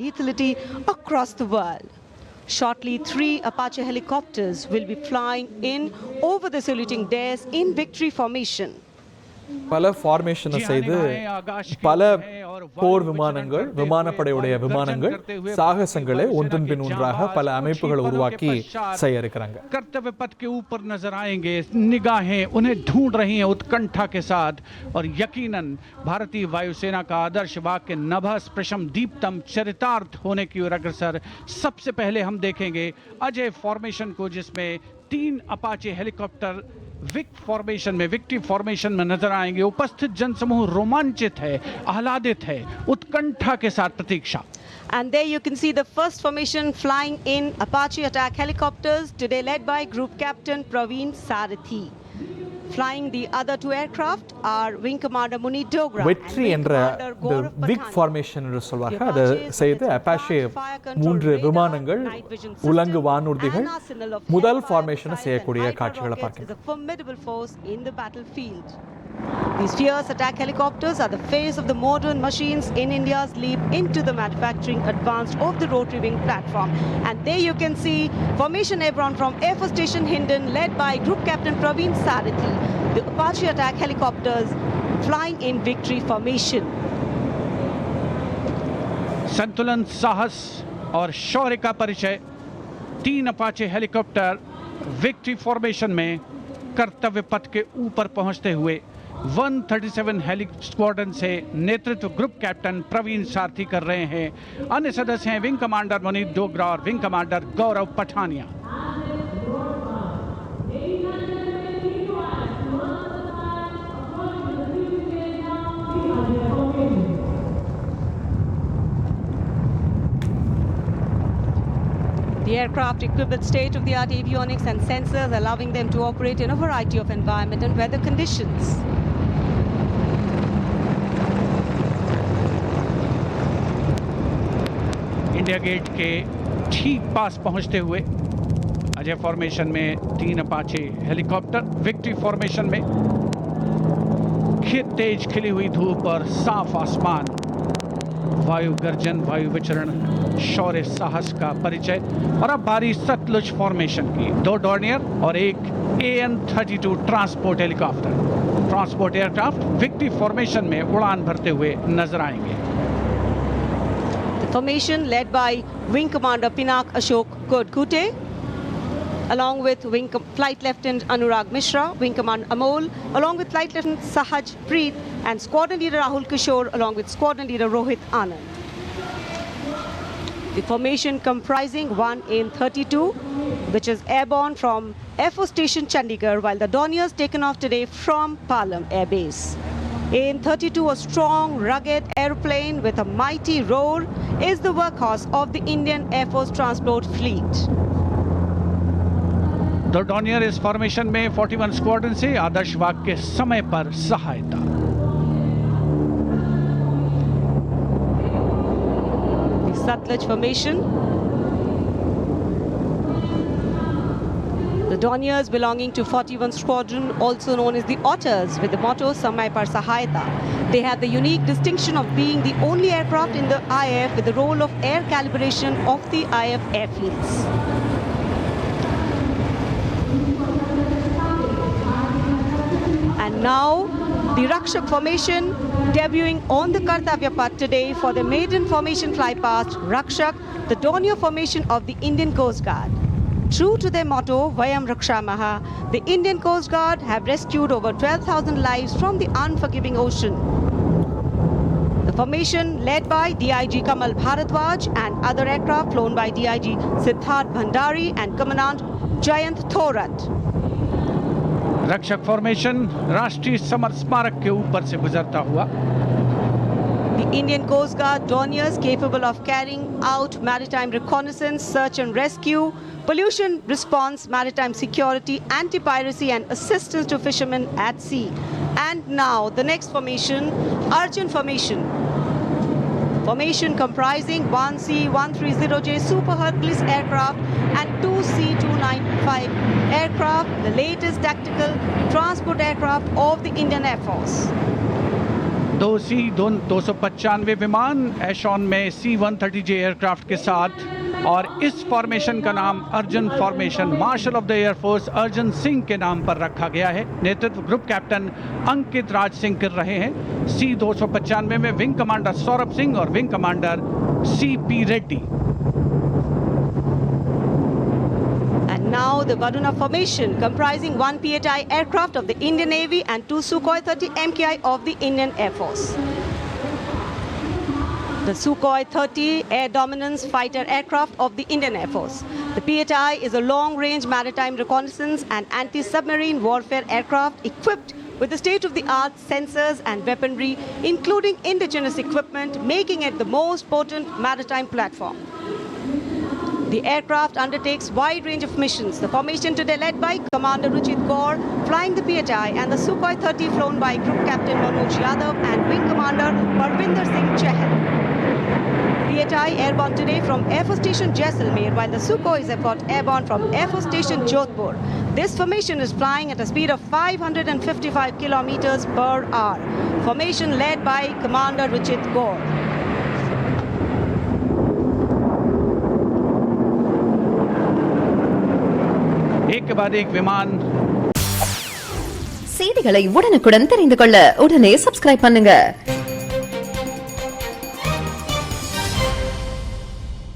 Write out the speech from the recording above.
lethality across the world. Shortly, 3 Apache helicopters will be flying in over the saluting dares in victory formation. பல ஃபார்மேஷனை செய்து பல போர் விமானங்கள் விமானப்படையுடைய விமானங்கள் சாகசங்களை ஒன்றன் பின் ஒன்றாக பல அமைப்புகளை உருவாக்கி செய்ய இருக்கிறாங்க. कर्तव्य पथ के ऊपर नजर आएंगे, निगाहें उन्हें ढूंढ रही हैं उत्कंठा के साथ और यकीनन भारतीय वायुसेना का आदर्श वाक्य नभः स्पृशम दीप्तम चरितार्थ होने की ओर अग्रसर। सबसे पहले हम देखेंगे अजय फॉर्मेशन को, जिसमें 3 अपाचे हेलीकॉप्टर विक्ट्री फॉर्मेशन में नजर आएंगे। उपस्थित जनसमूह रोमांचित है, आह्लादित है, उत्कंठा के साथ प्रतीक्षा। And there you can see the first formation flying in Apache attack helicopters, today led by Group Captain Praveen Sarathi. Flying the other 2 aircraft are Wing Commander Munit Dogra. வெற்றி என்ற பிக் ஃபார்மேஷன் என்று சொல்வார்கள். அதை செய்து அப்பாஷே 3 விமானங்கள் உலங்கு வானூர்திகள் முதல் ஃபார்மேஷனை செய்யக்கூடிய காட்சிகளை பார்க்கிறோம். These fierce attack helicopters are the face of the modern machines in India's leap into the manufacturing advanced of the rotary wing platform. And there you can see Formation Airborne from Air Force Station Hindon, led by Group Captain Praveen Sarathi. The Apache attack helicopters flying in victory formation. संतुलन, साहस और शौर्य का परिचय 3 Apache helicopter victory formation में कर्तव्य पथ के ऊपर पहुंचते हुए 137 हेली स्क्वाड्रन से नेतृत्व ग्रुप कैप्टन प्रवीण सारथी कर रहे हैं। अन्य सदस्य हैं विंग कमांडर मुनीत डोगरा और wing commander Gaurav Pathania. The aircraft equipped with state-of-the-art avionics and sensors, allowing them to operate in a variety of environment and weather conditions. India Gate के ठीक पास पहुंचते हुए अजय फॉर्मेशन में 3 अपाचे हेलीकॉप्टर विक्ट्री फॉर्मेशन में तेज खिली हुई धूप और साफ आसमान, वायु गर्जन, वायु विचरण, शौर्य साहस का परिचय। और अब बारी सतलुज फॉर्मेशन की। 2 डॉर्नियर और एक AN-32 transport helicopter, transport aircraft victory formation में उड़ान भरते हुए नजर आएंगे। Formation led by Wing Commander Pinak Ashok Kodkute, along with Flight Lieutenant Anurag Mishra, Wing Commander Amol, along with Flight Lieutenant Sahaj Preet, and Squadron Leader Rahul Kishore, along with Squadron Leader Rohit Anand. The formation comprising 1 AN-32, which is airborne from Air Force Station Chandigarh, while the Dorniers taken off today from Palam Air Base. AN-32, a strong, rugged aeroplane with a mighty roar, is the workhorse of the Indian Air Force transport fleet. The Dornier इस formation में 41 squadron से आदर्श वाक के समय पर सहायता। The Satluj formation. The Dorniers belonging to 41 Squadron, also known as the Otters, with the motto Samay Par Sahayata. They have the unique distinction of being the only aircraft in the IAF with the role of air calibration of the IAF airfields. And now, the Rakshak formation debuting on the Kartavya Path today for the maiden formation fly past Rakshak, the Dornier formation of the Indian Coast Guard. True to their motto, Vayam Rakshamaha, the Indian Coast Guard have rescued over 12,000 lives from the unforgiving ocean. The formation led by DIG Kamal Bharadwaj and other aircraft flown by DIG Siddharth Bhandari and Commandant Jayant Thorat. रक्षक formation राष्ट्रीय summer स्मारक के ऊपर से गुजरता हुआ। The Indian Coast Guard Dorniers capable of carrying out maritime reconnaissance, search and rescue, pollution response, maritime security, anti-piracy and assistance to fishermen at sea. And now the next formation, Arjun formation. Formation comprising 1 C-130J Super Hercules aircraft and 2 C-295 aircraft, the latest tactical transport aircraft of the Indian Air Force. दो C-295 विमान एशॉन में C-130J aircraft के साथ, और इस formation का नाम Arjun formation marshal of the air force Arjun Singh के नाम पर रखा गया है। नेतृत्व ग्रुप कैप्टन अंकित राज सिंह कर रहे हैं। C-295 में विंग कमांडर सौरभ सिंह और wing commander C.P. Reddy. And now the Varuna formation, comprising 1 PHI aircraft of the Indian Navy and 2 Sukhoi 30 MKI of the Indian Air Force. The Sukhoi 30 air dominance fighter aircraft of the Indian Air Force. The PHI is a long-range maritime reconnaissance and anti-submarine warfare aircraft equipped with the state-of-the-art sensors and weaponry, including indigenous equipment, making it the most potent maritime platform. The aircraft undertakes wide range of missions. The formation today led by Commander Ruchit Kaur, flying the PHI, and the Sukhoi 30 flown by Group Captain Manoj Yadav and Wing Commander Parvinder Singh Chahal. PHI airborne today from Air Force Station Jaisalmer, while the Sukhoi is airborne from Air Force Station Jodhpur. This formation is flying at a speed of 555 kilometers per hour. Formation led by Commander Ruchit Kaur. एक के बाद एक विमान। செய்திகளை உடனுக்குடன் தெரிந்து கொள்ள உடனே சப்ஸ்கிரைப் பண்ணுங்க।